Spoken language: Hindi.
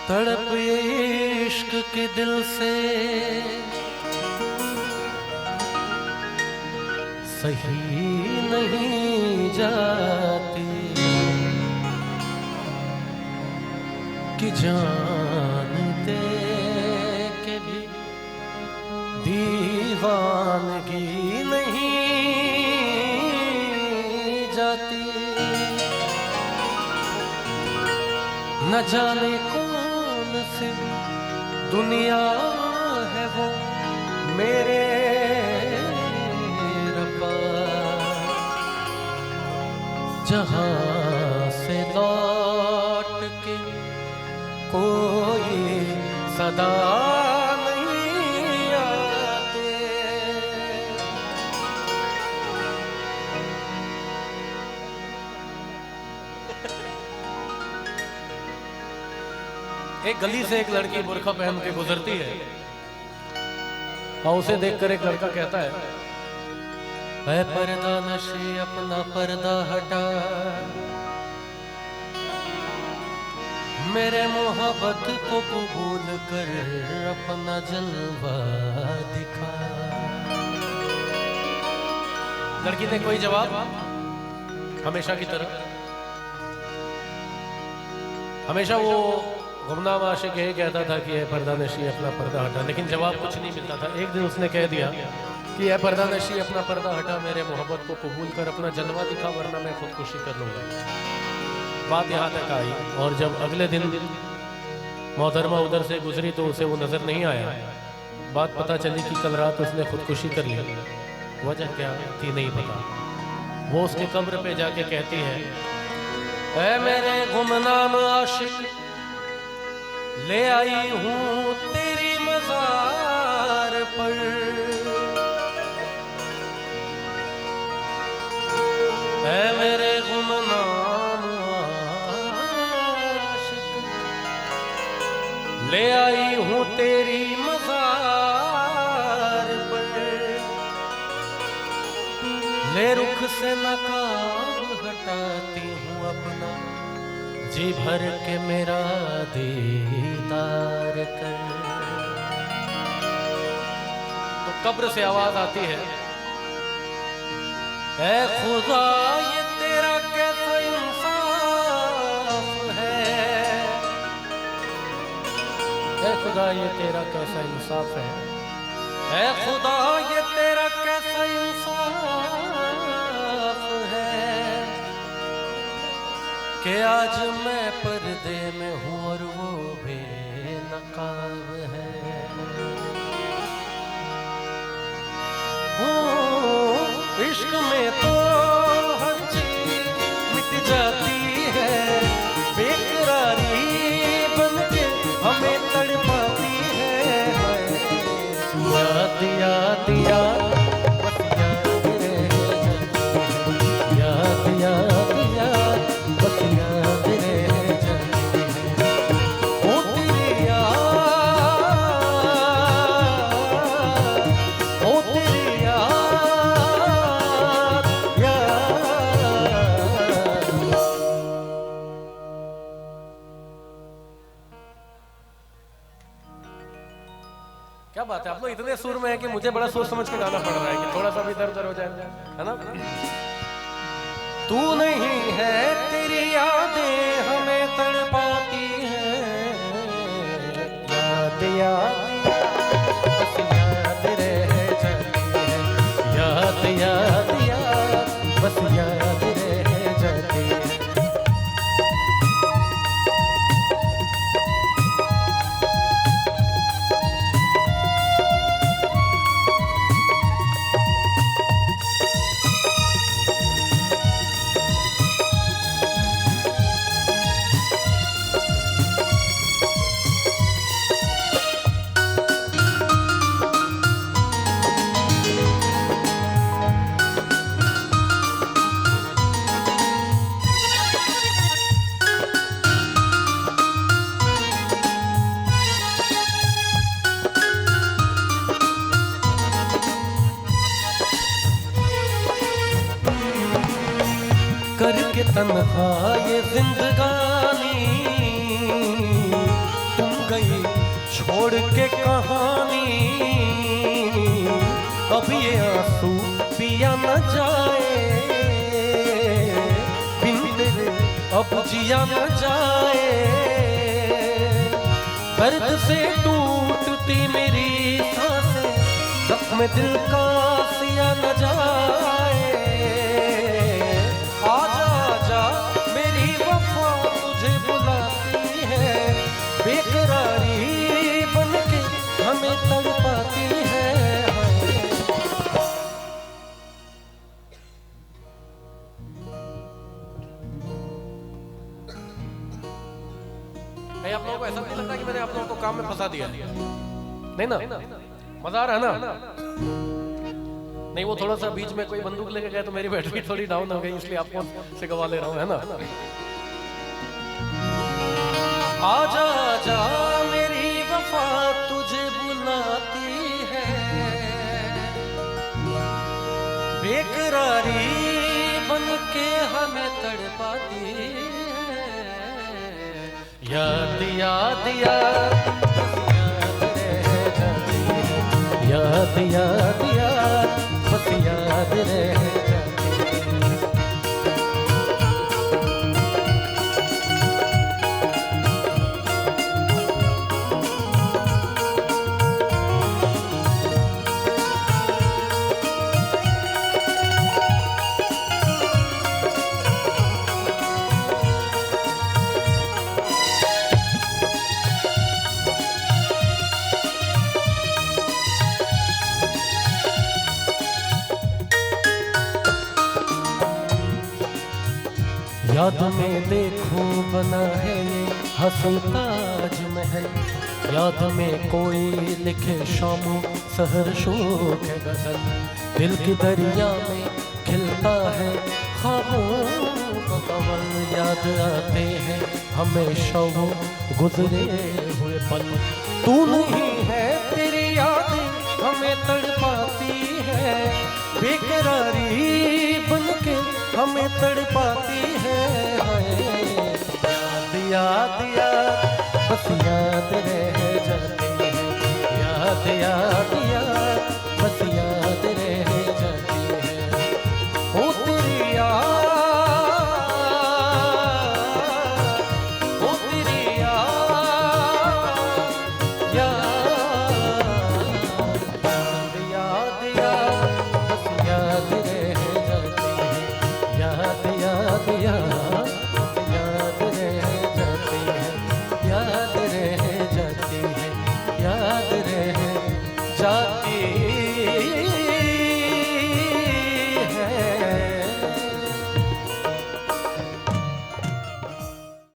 तड़प ये इश्क के दिल से सही नहीं जाती कि जानते के भी दीवानगी नहीं जाती। न जाने कौन सी दुनिया है वो मेरे रब्बा, जहां से लौट के कोई सदा नहीं आते। एक गली से एक लड़की बुर्खा पहन के गुजरती है और उसे देखकर एक लड़का कहता है पर्दा नशी अपना पर्दा हटा, मेरे मोहब्बत को कबूल कर अपना जलवा दिखा। लड़की ने कोई जवाब, हमेशा की तरह हमेशा वो गुमनाम आशिक यही कहता था कि ये पर्दा नशी अपना पर्दा हटा, लेकिन जवाब कुछ नहीं मिलता था। एक दिन उसने कह दिया कि यह पर्दा नशी अपना पर्दा हटा, मेरे मोहब्बत को कबूल कर अपना जलवा दिखा, वरना मैं खुदकुशी कर लूँगा। बात यहाँ तक आई और जब अगले दिन मोहतरमा उधर से गुजरी तो उसे वो नज़र नहीं आया। बात पता चली कि कल रात उसने खुदकुशी कर ली। वजह क्या थी नहीं पता। वो उसके कब्र पे जाके कहती है, ऐ मेरे गुमनाम आशिक, ले आई हूँ तेरी मज़ार पर, ऐ मेरे गुमनाम आशिक, ले आई हूँ तेरी मज़ार पर, ले रुख से नकाब हटाती हूँ अपना, जी भर के मेरा दीदार कर। तो कब्र से आवाज आती है, ऐ खुदा ये तेरा कैसा इंसाफ है, ऐ खुदा ये तेरा कैसा इंसाफ है, ऐ खुदा ये तेरा कैसा इंसाफ है कि आज मैं पर्दे में हूँ और वो बेनकाब है। इश्क में तो हर चीज मिट जाती है, बेकरारी बन के हमें तड़पाती है। याद याद याद बस याद रह जाती है, याद याद याद बस याद रह जाती है। ओ तेरी याद, ओ तेरी याद, याद। क्या बात है, आप लोग इतने सुर में है कि मुझे बड़ा सोच समझ के गाना पड़ रहा है कि थोड़ा सा भी दर्द हो जाए, है ना। तू नहीं है तेरी यादें हमें तड़पाती हैं, याद याद बस याद रह जाती है, याद याद याद बस याद रह जाती है। करके तन्हा ये जिंदगानी, छोड़ के कहानी अब ये आंसू पिया न जाए, बिन तेरे अब जिया न जाए। दर्द से टूटती मेरी सांसें, जख्म दिल का सिया न जाए। आजा आजा मेरी वफा तुझे बुलाती है, बेकरारी बनके हमें तड़पाती है। आप लोगों को ऐसा नहीं लगता कि मैंने आप लोगों को काम में फंसा दिया? नहीं ना? मजा आ रहा है ना? नहीं, वो थोड़ा सा बीच में कोई बंदूक लेके गया तो मेरी बैटरी थोड़ी डाउन हो गई, इसलिए आपको से गवा ले रहा हूं, है ना? आजा आजा मेरी वफा तुझे बुलाती है, बेकरारी बनके हमें तड़पाती है। याद याद याद याद याद याद बस याद रह याद में देखो बना है ये हसन ताज महल, याद में कोई लिखे शामो सहर शोक है गजल। दिल की दरिया में खिलता है ख्वाबों का कमल, याद आते हैं हमेशा वो गुजरे हुए पल। तू नहीं है तेरी यादें हमें तड़पाती है, बेकरारी बनके हमें तड़पाती है। याद याद याद बस याद रह जाती है, याद याद याद बस याद रह जाती है। ओ तेरी याद, ओ तेरी याद, याद याद बस याद रह जाती है, याद याद याद याद रह जाती है, याद रह